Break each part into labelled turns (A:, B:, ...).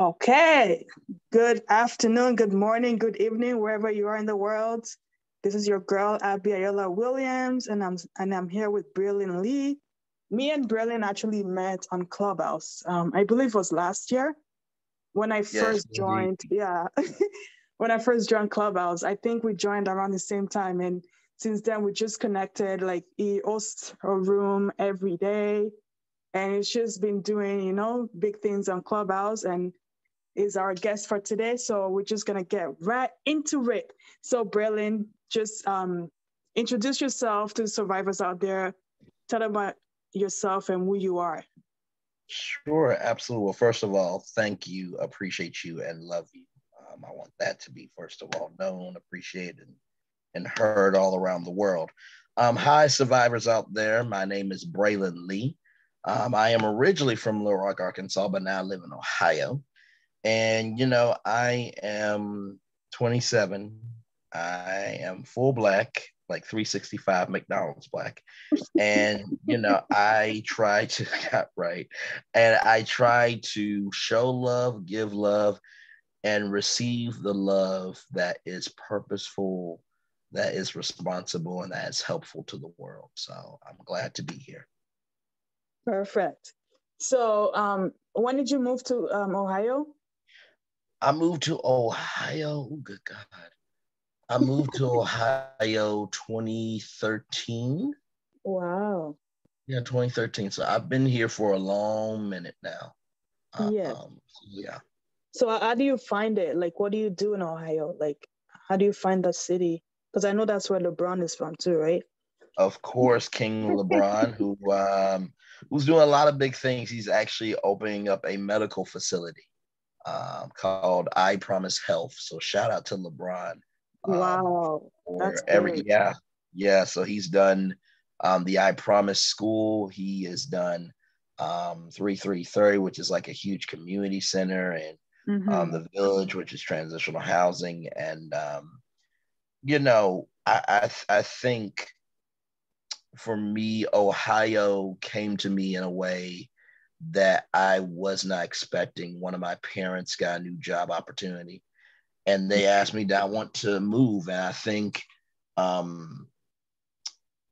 A: Okay. Good afternoon, good morning, good evening, wherever you are in the world. This is your girl Abby Ayala Williams, and I'm here with Braylon Lee. Me and Braylon actually met on Clubhouse. I believe it was last year when I
B: Yes,
A: first
B: indeed.
A: joined. Yeah, when I first joined Clubhouse, I think we joined around the same time, and since then we just connected. Like he hosts a room every day, and it's just been doing big things on Clubhouse, and is our guest for today. So we're just gonna get right into it. So Braylon, just introduce yourself to the survivors out there. Tell them about yourself and who you are.
B: Sure, absolutely. Well, first of all, thank you, appreciate you, and love you. I want that to be, first of all, known, appreciated, and heard all around the world. Hi, survivors out there. My name is Braylon Lee. I am originally from Little Rock, Arkansas, but now I live in Ohio. And, I am 27. I am full black, like 365 McDonald's black. And I try to got right, and I try to show love, give love, and receive the love that is purposeful, that is responsible, and that is helpful to the world. So I'm glad to be here.
A: Perfect. So when did you move to Ohio?
B: I moved to Ohio. Oh, good God. I moved to Ohio 2013.
A: Wow.
B: Yeah, 2013. So I've been here for a long minute now.
A: Yeah.
B: Yeah.
A: So how do you find it? Like, what do you do in Ohio? Like, how do you find the city? Because I know that's where LeBron is from too, right?
B: Of course, King LeBron, who's doing a lot of big things. He's actually opening up a medical facility called I Promise Health. So shout out to LeBron
A: Wow, that's
B: for every
A: great.
B: yeah. So he's done the I Promise School. He has done 3330, which is like a huge community center, and
A: Mm-hmm.
B: the Village, which is transitional housing, and I think for me, Ohio came to me in a way that I was not expecting. One of my parents got a new job opportunity, and they asked me, "Do I want to move?" And I think, um,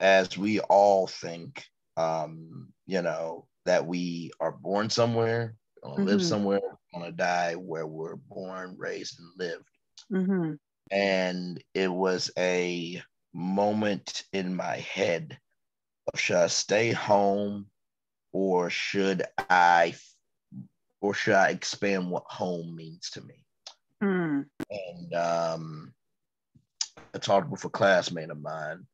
B: as we all think, that we are born somewhere, gonna live
A: Mm-hmm.
B: somewhere, gonna die where we're born, raised, and lived.
A: Mm-hmm.
B: And it was a moment in my head of, should I stay home, or should I expand what home means to me?
A: Mm.
B: And I talked with a classmate of mine.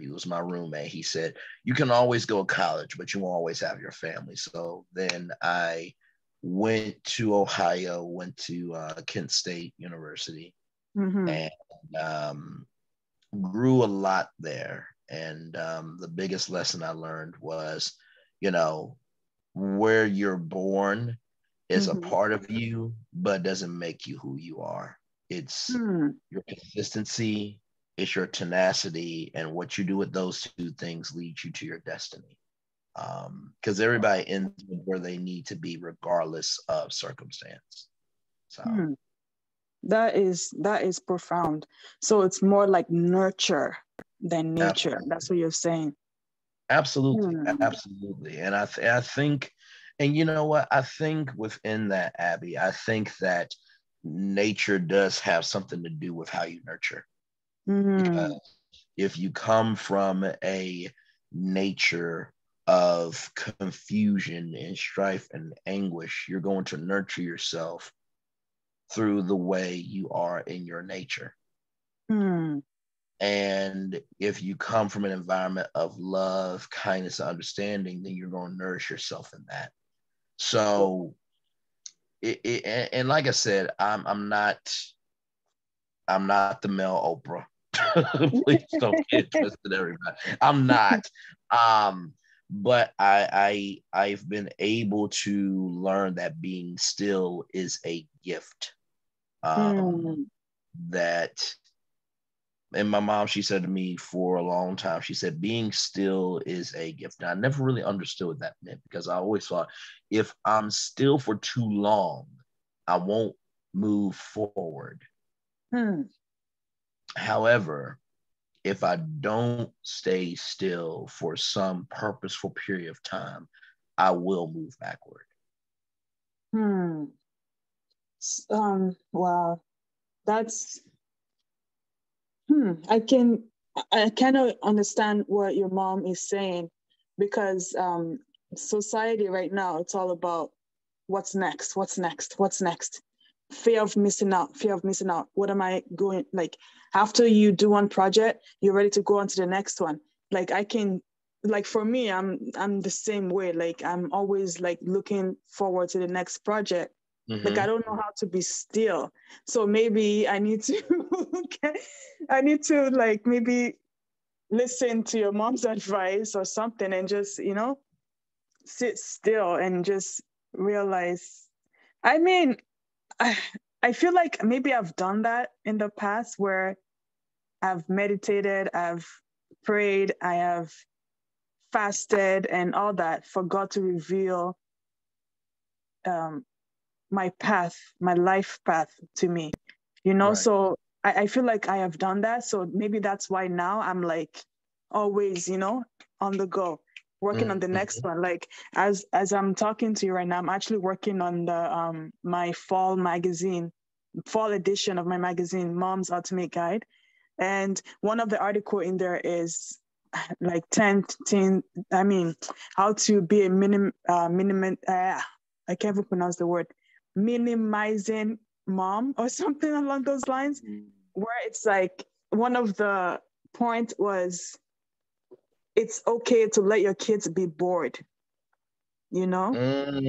B: He was my roommate. He said, "You can always go to college, but you won't always have your family." So then I went to Ohio, went to Kent State University,
A: Mm-hmm.
B: and um, grew a lot there. And the biggest lesson I learned was, you know, where you're born is a
A: Mm-hmm.
B: part of you, but doesn't make you who you are. It's
A: Mm.
B: your consistency, it's your tenacity, and what you do with those two things leads you to your destiny. Because everybody ends where they need to be, regardless of circumstance. So,
A: Mm. That is profound. So it's more like nurture than nature.
B: absolutely,
A: That's what you're saying.
B: absolutely,
A: Mm.
B: absolutely. And I think, and you know what? I think within that, Abby, I think that nature does have something to do with how you nurture.
A: Mm.
B: Because if you come from a nature of confusion and strife and anguish, you're going to nurture yourself through the way you are in your nature.
A: Mm.
B: And if you come from an environment of love, kindness, and understanding, then you're going to nourish yourself in that. So, and like I said, I'm not the male Oprah. Please don't get twisted, everybody. I'm not. Um, but I've been able to learn that being still is a gift.
A: Mm.
B: That and my mom, she said to me for a long time, she said, being still is a gift. And I never really understood what that meant, because I always thought, if I'm still for too long, I won't move forward.
A: Hmm.
B: However, if I don't stay still for some purposeful period of time, I will move backward.
A: Hmm. Wow. That's I kind of understand what your mom is saying because society right now, it's all about what's next, what's next, what's next. Fear of missing out, fear of missing out. What am I going like after you do one project, you're ready to go on to the next one. Like I can like for me, I'm the same way. Like I'm always like looking forward to the next project. Like I
B: Mm-hmm.
A: don't know how to be still. So maybe I need to I need to like maybe listen to your mom's advice or something and just, sit still and just realize. I mean, I, I feel like maybe I've done that in the past where I've meditated, I've prayed, I have fasted and all that for God to reveal um, my path, my life path to me,
B: Right.
A: So I feel like I have done that. So maybe that's why now I'm like always, on the go, working on the next
B: Mm-hmm.
A: one. Like as I'm talking to you right now, I'm actually working on the my fall magazine, fall edition of my magazine, Mom's Ultimate Guide. And one of the article in there is like 10, I mean, how to be a I can't even pronounce the word, minimizing mom or something along those lines, where it's like one of the point was it's okay to let your kids be bored, you know?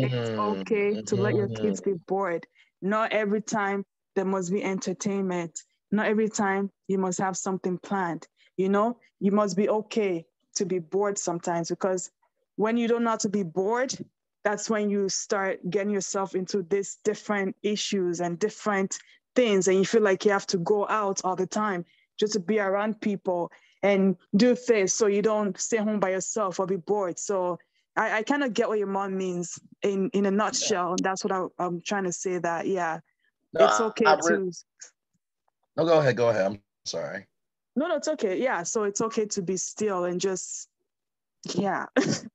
A: It's okay to let your kids be
B: Mm-hmm.
A: bored. Not every time there must be entertainment. Not every time you must have something planned. You must be okay to be bored sometimes because when you don't know how to be bored, that's when you start getting yourself into these different issues and different things. And you feel like you have to go out all the time just to be around people and do this so you don't stay home by yourself or be bored. So I kind of get what your mom means in a
B: Yeah.
A: nutshell. That's what I'm trying to say that, yeah,
B: No,
A: it's okay to,
B: no, go ahead. Go ahead. I'm sorry.
A: no, it's okay. Yeah. So it's okay to be still and just, yeah,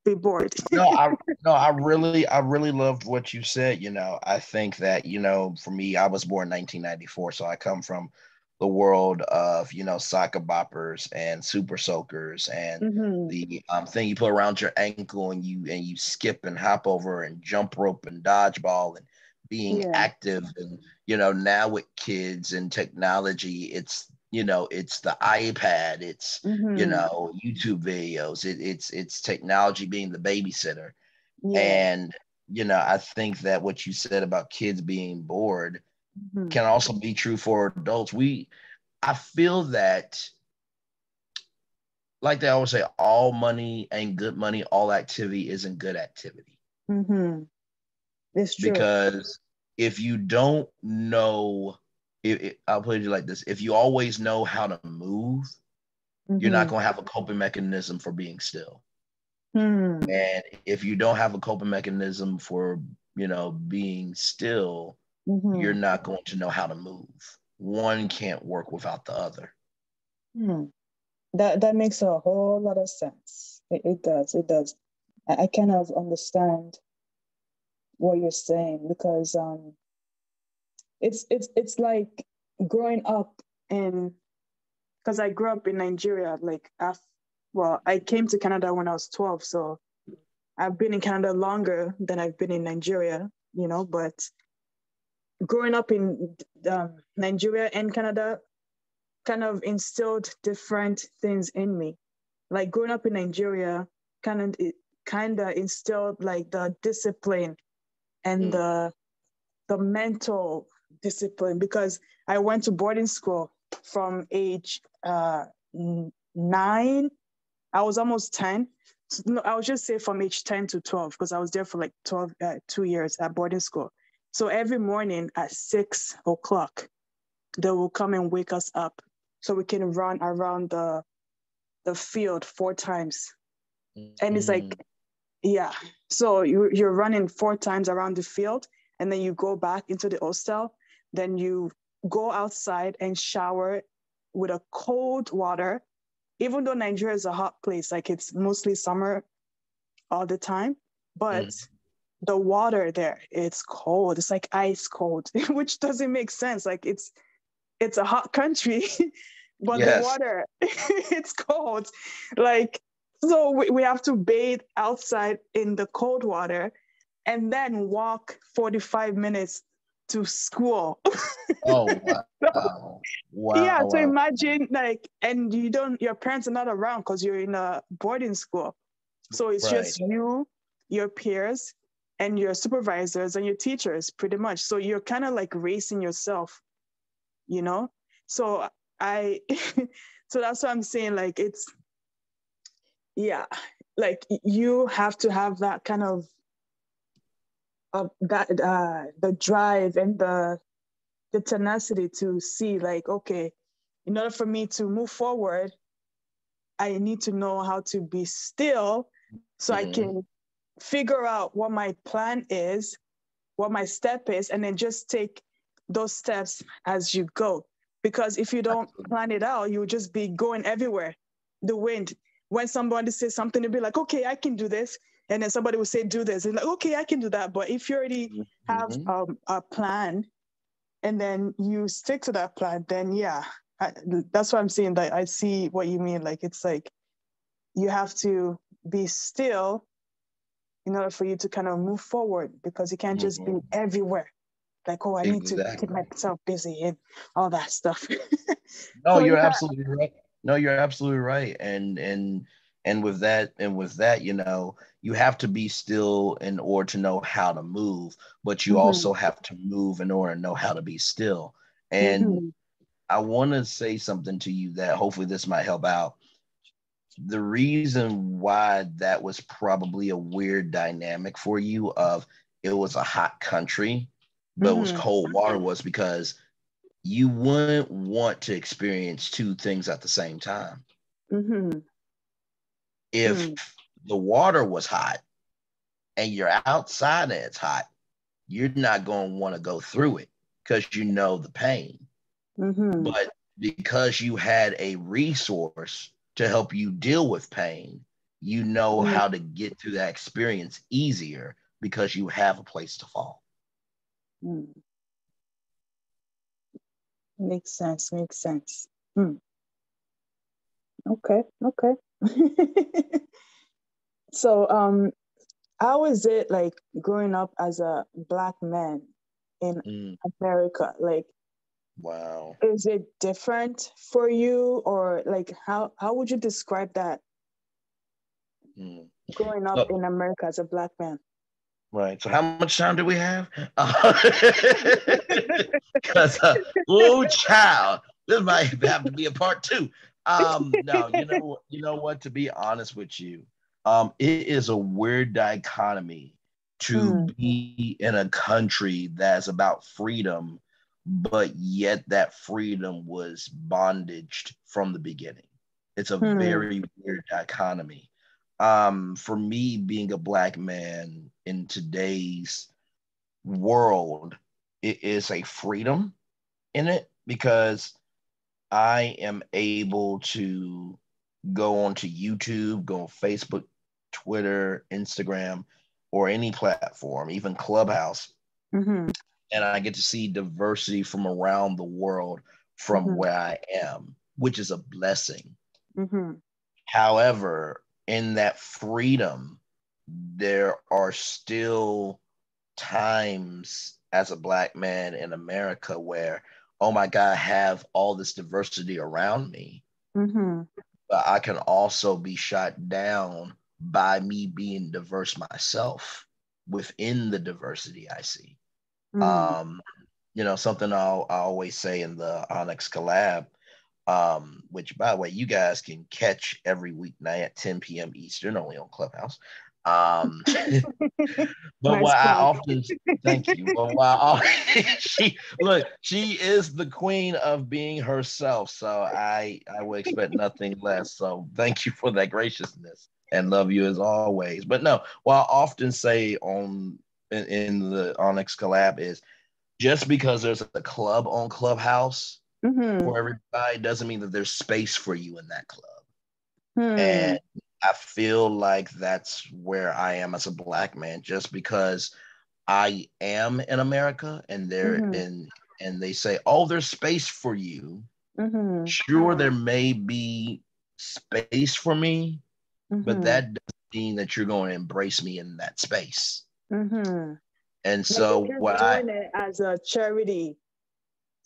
A: be bored.
B: No, I really loved what you said. I think that, for me, I was born in 1994, so I come from the world of, soccer boppers and super soakers and
A: Mm-hmm.
B: the thing you put around your ankle and you skip and hop over and jump rope and dodgeball and being
A: Yeah.
B: active. And now with kids and technology, it's the iPad, it's
A: Mm-hmm.
B: YouTube videos. It's technology being the babysitter.
A: Yeah.
B: And I think that what you said about kids being bored
A: Mm-hmm.
B: can also be true for adults. I feel that, like they always say, all money ain't good money, all activity isn't good activity.
A: Mm-hmm. It's true.
B: Because if you don't know, I'll put it like this: if you always know how to move, you're not
A: Mm-hmm.
B: going to have a coping mechanism for being still.
A: Hmm.
B: And if you don't have a coping mechanism for, being still, you're
A: Mm-hmm.
B: not going to know how to move. One can't work without the other.
A: Hmm. That makes a whole lot of sense. It does. It does. I kind of understand what you're saying because it's like growing up in because I grew up in Nigeria. Well, I came to Canada when I was 12, so I've been in Canada longer than I've been in Nigeria. But growing up in Nigeria and Canada kind of instilled different things in me. Like growing up in Nigeria, kind of instilled like the discipline and
B: Mm,
A: the mental discipline because I went to boarding school from age 9. I was almost 10. No, I would just say from age 10 to 12 because I was there for like 2 years at boarding school. So every morning at 6 o'clock, they will come and wake us up so we can run around the field 4 times. And it's like,
B: mm,
A: yeah. So you're running 4 times around the field and then you go back into the hostel, then you go outside and shower with a cold water. Even though Nigeria is a hot place, like it's mostly summer all the time, but the water there, it's cold. It's like ice cold, which doesn't make sense. Like it's a hot country, but the
B: Yes.
A: water, it's cold. Like, so we have to bathe outside in the cold water and then walk 45 minutes to school.
B: Oh, wow.
A: So,
B: Wow.
A: yeah, so
B: Wow.
A: imagine like, and your parents are not around because you're in a boarding school. So it's
B: Right.
A: just you, your peers, and your supervisors and your teachers, pretty much. So you're kind of like racing yourself, you know? So I, so that's what I'm saying. Like, yeah, like you have to have that kind of the drive and the tenacity to see, like, okay, in order for me to move forward, I need to know how to be still so I can figure out what my plan is, what my step is, and then just take those steps as you go. Because if you don't plan it out, you'll just be going everywhere. The wind. When somebody says something, you'll be like, okay, I can do this. And then somebody will say, do this. And like, okay, I can do that. But if you already have a plan and then you stick to that plan, then yeah, that's what I'm saying. That I see what you mean. Like, it's like you have to be still in order for you to kind of move forward, because you can't just be everywhere. Like, oh, I need to keep myself busy and all that stuff.
B: No,
A: So
B: you're
A: yeah.
B: absolutely right. No, you're absolutely right. And with that, you have to be still in order to know how to move, but you also have to move in order to know how to be still. And I want to say something to you that hopefully this might help out. The reason why that was probably a weird dynamic for you of it was a hot country, but it was cold water was because you wouldn't want to experience two things at the same time. If the water was hot and you're outside and it's hot, you're not going to want to go through it because you know the pain. But because you had a resource to help you deal with pain, you know how to get through that experience easier because you have a place to fall.
A: Makes sense. Makes sense. Okay. Okay. So, how is it like growing up as a Black man in America? Like,
B: wow,
A: is it different for you, or like how would you describe that growing up in America as a Black man?
B: Right. So how much time do we have? Because oh child, this might have to be a part two. No, you know what? To be honest with you, it is a weird dichotomy to be in a country that's about freedom, but yet that freedom was bondaged from the beginning. It's a very weird dichotomy. For me, being a Black man in today's world, it is a freedom in it because I am able to go onto YouTube, go on Facebook, Twitter, Instagram, or any platform, even Clubhouse, and I get to see diversity from around the world from where I am, which is a blessing. However, in that freedom, there are still times as a Black man in America where, oh my God, I have all this diversity around me, but I can also be shot down by me being diverse myself within the diversity I see. Something I always say in the Onyx collab, which by the way, you guys can catch every weeknight at 10 p.m. Eastern, only on Clubhouse. But
A: Nice
B: what I
A: plug.
B: often thank you. But while she is the queen of being herself. So I would expect nothing less. So thank you for that graciousness and love you as always. But no, what I often say on in the Onyx collab is just because there's a club on Clubhouse
A: Mm-hmm.
B: for everybody doesn't mean that there's space for you in that club.
A: Hmm.
B: And I feel like that's where I am as a black man, just because I am in America and they're
A: Mm-hmm.
B: in and they say, oh, there's space for you.
A: Mm-hmm.
B: Sure, there may be space for me, but
A: Mm-hmm.
B: that doesn't mean that you're going to embrace me in that space.
A: Mm-hmm.
B: And
A: Like they're
B: so
A: just
B: what I
A: doing it as a charity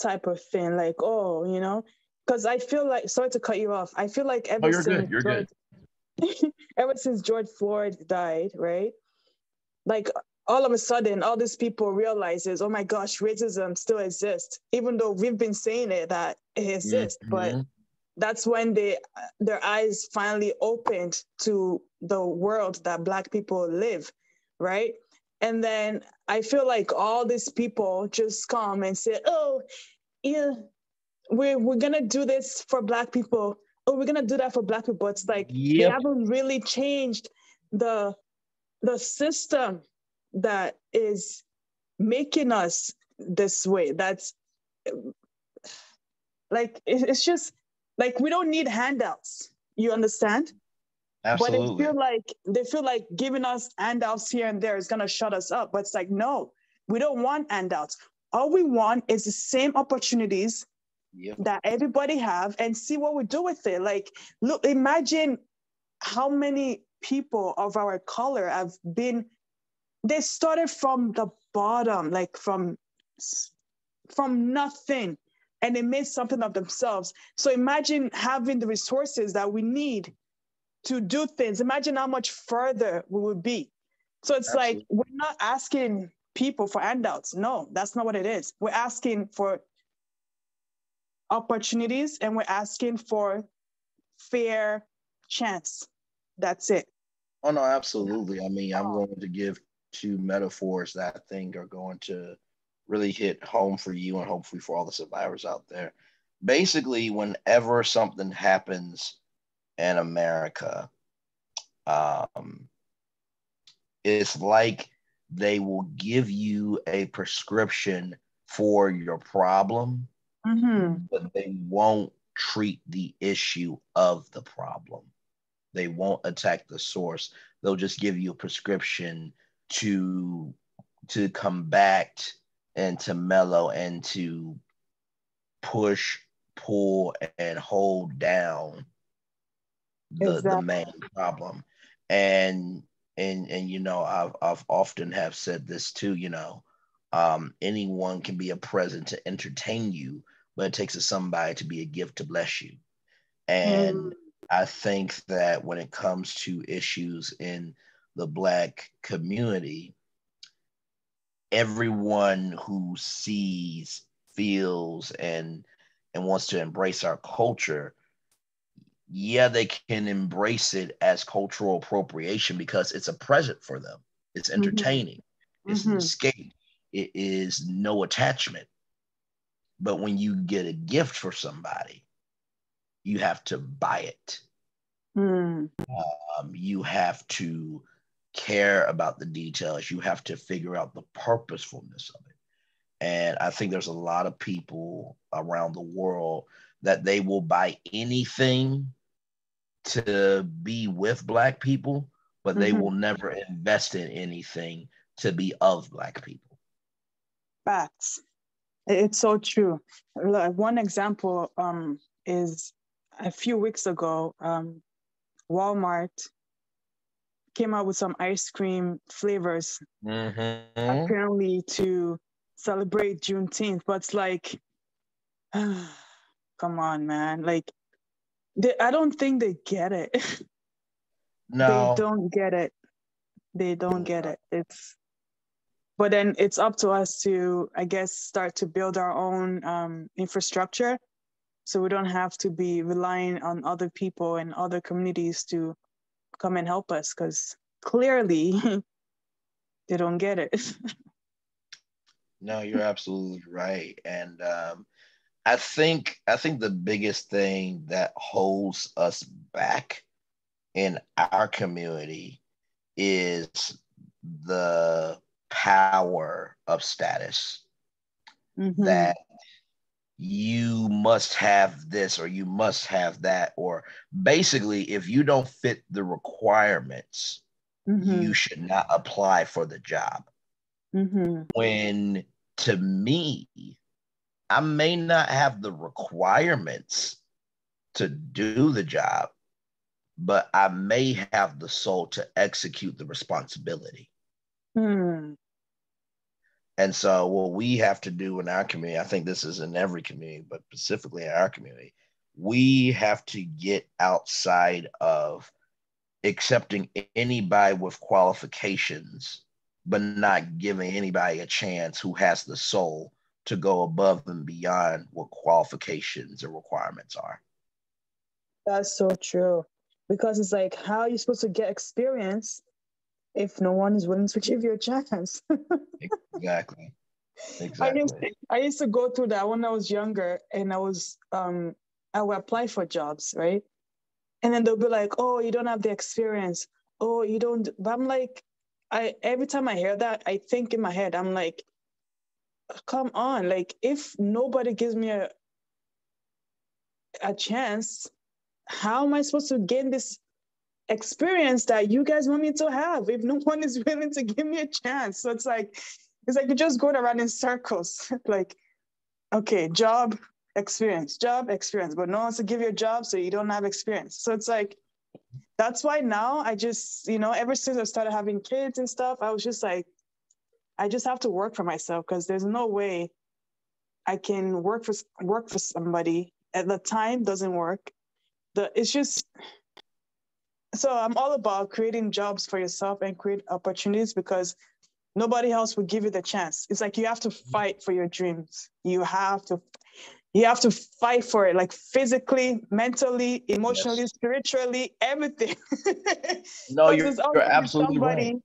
A: type of thing. Like, oh, because I feel like, sorry to cut you off. I feel like
B: oh, you're good, you're good.
A: ever since George Floyd died, right? Like all of a sudden, all these people realizes, oh my gosh, racism still exists, even though we've been saying it that it exists. But
B: Mm-hmm.
A: that's when their eyes finally opened to the world that Black people live, right? And then I feel like all these people just come and say, oh, yeah, we're gonna do this for Black people. Oh, we're gonna do that for Black people. It's like they
B: Yep,
A: haven't really changed the the system that is making us this way. That's like it's just like we don't need handouts. You understand? But
B: absolutely.
A: they feel like giving us handouts here and there is gonna shut us up. But it's like, no, we don't want handouts. All we want is the same opportunities
B: Yep,
A: that everybody have and see what we do with it. Like, look, imagine how many people of our color have been, they started from the bottom, like from nothing, and they made something of themselves. So imagine having the resources that we need to do things. Imagine how much further we would be. So it's like
B: absolutely.
A: we're not asking people for handouts. No, that's not what it is. We're asking for opportunities and we're asking for fair chance. That's it.
B: Oh no, absolutely. I mean, I'm going to give two metaphors that I think are going to really hit home for you and hopefully for all the survivors out there. Basically, whenever something happens in America, um, it's like they will give you a prescription for your problem,
A: Mm-hmm.
B: but they won't treat the issue of the problem. They won't attack the source. They'll just give you a prescription to to combat and to mellow and to push, pull, and hold down the
A: Exactly.
B: main problem. And and I've often have said this too, anyone can be a present to entertain you, but it takes somebody to be a gift to bless you.
A: Mm-hmm.
B: And I think that when it comes to issues in the Black community, everyone who sees, feels, and wants to embrace our culture, yeah, they can embrace it as cultural appropriation because it's a present for them. It's entertaining. It's an
A: Mm-hmm.
B: escape. It is no attachment. But when you get a gift for somebody, you have to buy it.
A: Mm-hmm.
B: You have to care about the details. You have to figure out the purposefulness of it. And I think there's a lot of people around the world that they will buy anything to be with Black people, but they will
A: Mm-hmm.
B: never invest in anything to be of Black people.
A: Facts. It's so true. Like one example is a few weeks ago, Walmart came out with some ice cream flavors
B: Mm-hmm.
A: apparently to celebrate Juneteenth. But it's like, come on, man. Like, I don't think they get it. They
B: No,
A: don't get it. They don't get it. But then it's up to us to, I guess, start to build our own infrastructure so we don't have to be relying on other people and other communities to come and help us because clearly they don't get it.
B: no, you're absolutely right. And I think the biggest thing that holds us back in our community is the power of status,
A: Mm-hmm.
B: that you must have this or you must have that, or basically, if you don't fit the requirements,
A: Mm-hmm.
B: you should not apply for the job.
A: Mm-hmm.
B: When to me, I may not have the requirements to do the job, but I may have the soul to execute the responsibility.
A: Hmm.
B: And so, what we have to do in our community, I think this is in every community, but specifically in our community, we have to get outside of accepting anybody with qualifications, but not giving anybody a chance who has the soul to go above and beyond what qualifications and requirements are.
A: That's so true. Because it's like, how are you supposed to get experience if no one is willing to give you a chance?
B: Exactly.
A: I used
B: Exactly.
A: I used to go through that when I was younger, and I would apply for jobs, right? And then they'll be like, "Oh, you don't have the experience. Oh, you don't." But I'm like, I every time I hear that, I think in my head, I'm like, "Come on! Like, if nobody gives me a chance, how am I supposed to gain this experience that you guys want me to have if no one is willing to give me a chance?" So it's like you're just going around in circles. Like, okay, job experience, but no one wants to give you a job, so you don't have experience. So it's like, that's why now I just, ever since I started having kids and stuff, I was just like, I just have to work for myself, because there's no way I can work for somebody at the time doesn't work. It's just, so I'm all about creating jobs for yourself and create opportunities, because nobody else will give you the chance. It's like you have to fight for your dreams. You have to fight for it, like physically, mentally, emotionally,
B: Yes.
A: spiritually, everything.
B: No,
A: Because there's
B: you're
A: always be
B: absolutely right.
A: somebody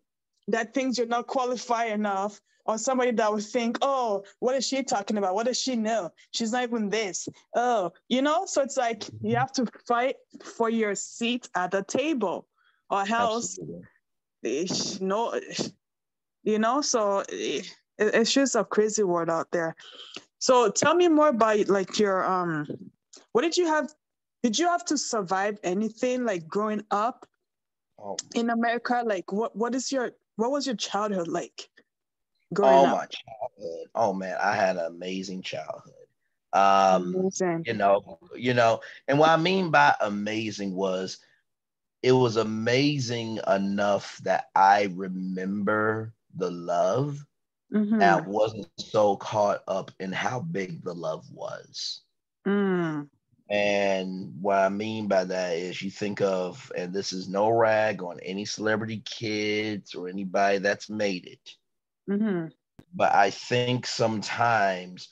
A: that thinks you're not qualified enough, or somebody that would think, "Oh, what is she talking about? What does she know? She's not even this." Oh, so it's like you have to fight for your seat at the table, or else,
B: Absolutely.
A: no, so it's just a crazy world out there. So tell me more about, like, your what did you have? Did you have to survive anything, like, growing up
B: Oh,
A: in America? Like, what was your childhood like growing
B: oh
A: up?
B: my childhood. Oh man, I had an amazing childhood. Um,
A: Amazing.
B: and what I mean by amazing was it was amazing enough that I remember the love and
A: Mm-hmm.
B: wasn't so caught up in how big the love was.
A: Mm.
B: And what I mean by that is you think of, and this is no rag on any celebrity kids or anybody that's made it,
A: Mm-hmm.
B: but I think sometimes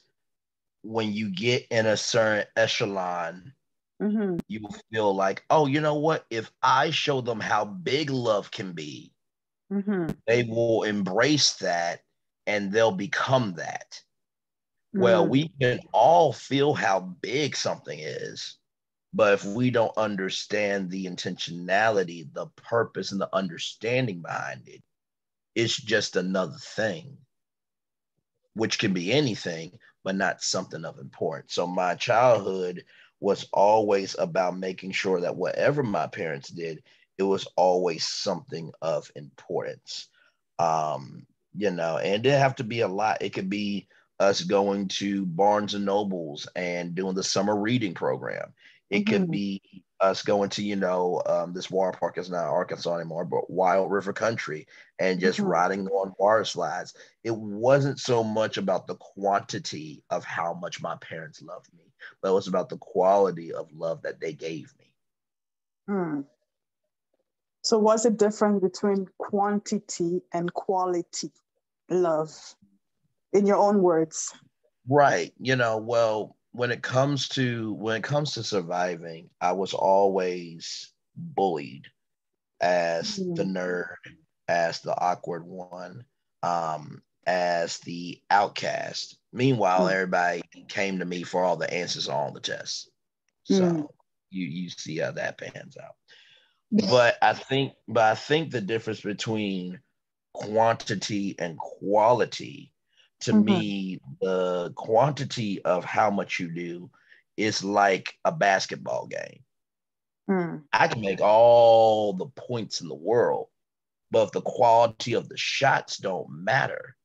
B: when you get in a certain echelon,
A: Mm-hmm.
B: you will feel like, oh, you know what? If I show them how big love can be,
A: Mm-hmm.
B: they will embrace that and they'll become that. Well,
A: Mm.
B: we can all feel how big something is, but if we don't understand the intentionality, the purpose, and the understanding behind it, it's just another thing, which can be anything, but not something of importance. So my childhood was always about making sure that whatever my parents did, it was always something of importance. And it didn't have to be a lot. It could be us going to Barnes and Nobles and doing the summer reading program. It could
A: Mm-hmm.
B: be us going to, this water park is not Arkansas anymore, but Wild River Country and just
A: Mm-hmm.
B: riding on water slides. It wasn't so much about the quantity of how much my parents loved me, but it was about the quality of love that they gave me.
A: Mm. So what's the difference between quantity and quality love, in your own words?
B: Right. Well, when it comes to surviving, I was always bullied as the
A: Mm.
B: nerd, as the awkward one, as the outcast. Meanwhile,
A: Mm.
B: everybody came to me for all the answers on the test.
A: Mm.
B: So you see how that pans out. But I think the difference between quantity and quality. To
A: Mm-hmm.
B: me, the quantity of how much you do is like a basketball game.
A: Mm.
B: I can make all the points in the world, but if the quality of the shots don't matter,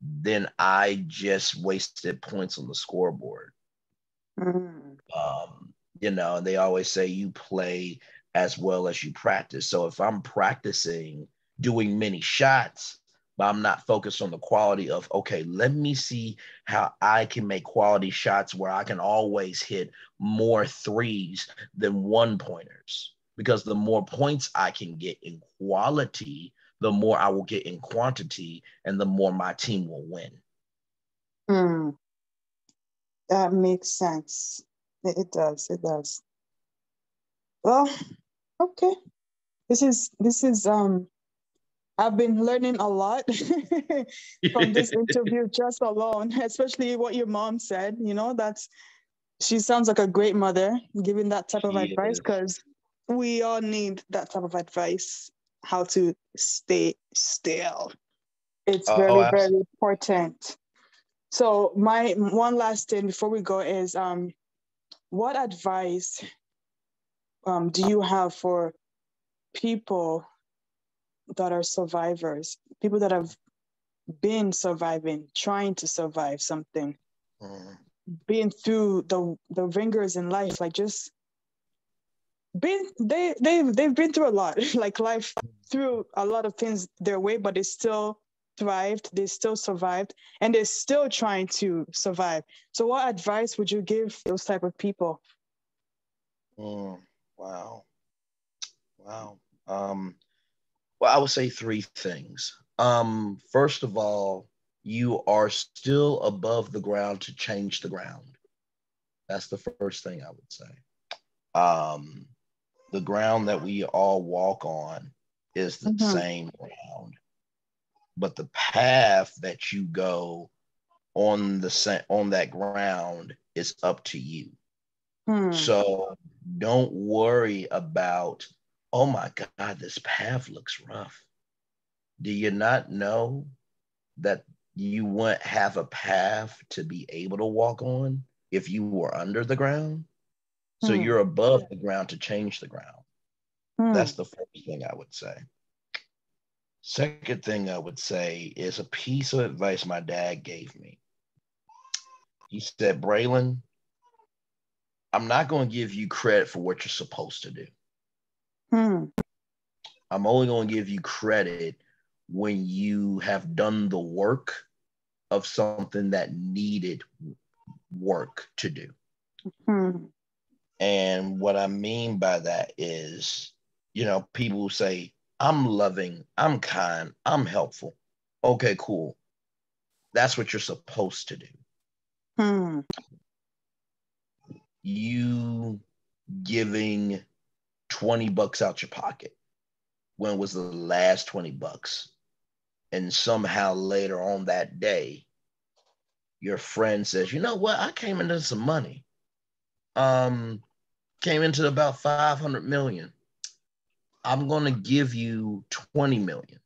B: then I just wasted points on the scoreboard.
A: Mm.
B: They always say you play as well as you practice. So if I'm practicing doing many shots, but I'm not focused on the quality of, okay, let me see how I can make quality shots where I can always hit more threes than one pointers. Because the more points I can get in quality, the more I will get in quantity, and the more my team will win.
A: Mm. That makes sense. It does. It does. Well, okay. This is I've been learning a lot from this interview just alone, especially what your mom said. That's she sounds like a great mother giving that type of
B: She
A: advice,
B: is.
A: because we all need that type of advice, how to stay still. It's
B: Oh,
A: very, very
B: absolutely.
A: important. So my one last thing before we go is what advice do you have for people that are survivors, people that have been surviving, trying to survive something,
B: Mm.
A: been through the ringers in life, like just they've been through a lot, like life threw a lot of things their way, but they still thrived, they still survived, and they're still trying to survive. So what advice would you give those type of people?
B: Mm. Wow. Wow. Well, I would say three things. First of all, you are still above the ground to change the ground. That's the first thing I would say. Um, the ground that we all walk on is the
A: Mm-hmm.
B: same ground, but the path that you go on that ground is up to you.
A: Hmm.
B: So don't worry about, oh my God, this path looks rough. Do you not know that you wouldn't have a path to be able to walk on if you were under the ground? So
A: Hmm.
B: you're above the ground to change the ground.
A: Hmm.
B: That's the first thing I would say. Second thing I would say is a piece of advice my dad gave me. He said, Braylon, I'm not going to give you credit for what you're supposed to do.
A: Hmm.
B: I'm only going to give you credit when you have done the work of something that needed work to do.
A: Hmm.
B: And what I mean by that is, people say, I'm loving, I'm kind, I'm helpful. Okay, cool. That's what you're supposed to do.
A: Hmm.
B: You giving $20 out your pocket. When was the last $20? And somehow later on that day, your friend says, you know what? I came into some money. Um, Came into about 500 million. I'm going to give you 20 million.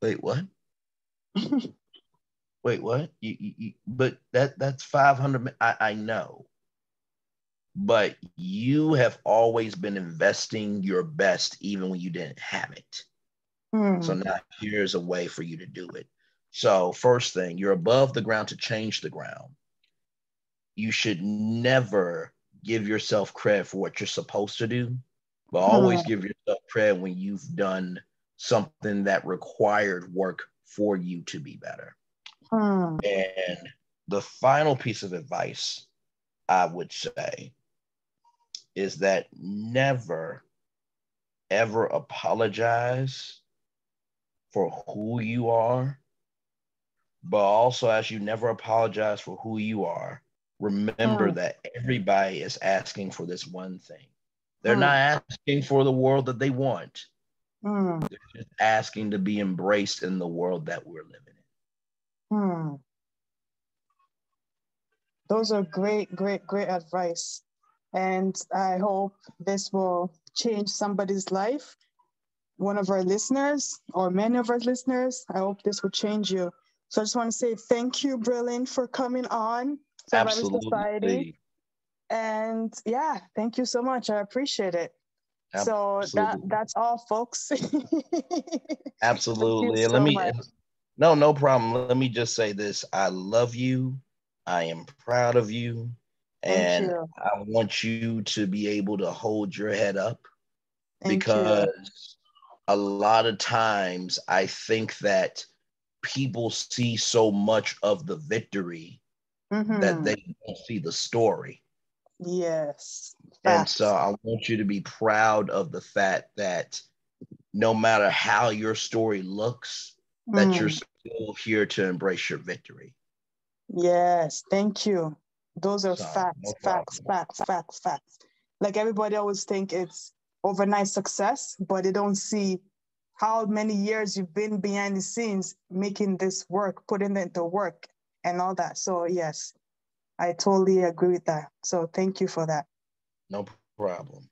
B: Wait, what? Wait, what? But that's 500. I know, but you have always been investing your best even when you didn't have it. So
A: Hmm.
B: now here's a way for you to do it. So first thing, you're above the ground to change the ground. You should never give yourself credit for what you're supposed to do, but always
A: Hmm.
B: give yourself credit when you've done something that required work for you to be better.
A: Hmm.
B: And the final piece of advice I would say is that never, ever apologize for who you are, but also as you never apologize for who you are, remember
A: Hmm.
B: that everybody is asking for this one thing. They're
A: Hmm.
B: not asking for the world that they want.
A: Hmm.
B: They're just asking to be embraced in the world that we're living
A: Hmm. Those are great, great, great advice. And I hope this will change somebody's life. one of our listeners or many of our listeners. I hope this will change you. So I just want to say thank you, Braylon, for coming on Survivor Society.
B: Absolutely.
A: And yeah, thank you so much. I appreciate it. So
B: Absolutely.
A: that's all, folks. Thank you
B: Absolutely. And
A: so much.
B: no problem. Let me just say this. I love you. I am proud of you.
A: Thank
B: And
A: you.
B: I want you to be able to hold your head up,
A: Thank you.
B: because a lot of times I think that people see so much of the victory that
A: Mm-hmm.
B: they don't see the story.
A: Yes.
B: And so
A: Facts.
B: I want you to be proud of the fact that no matter how your story looks, that you're
A: Mm.
B: still here to embrace your victory.
A: Yes. Thank you. Those are
B: So
A: facts,
B: no
A: facts,
B: problem.
A: facts, facts, facts. Like everybody always think it's overnight success, but they don't see how many years you've been behind the scenes making this work, putting it to work and all that. So yes, I totally agree with that. So thank you for that.
B: No problem.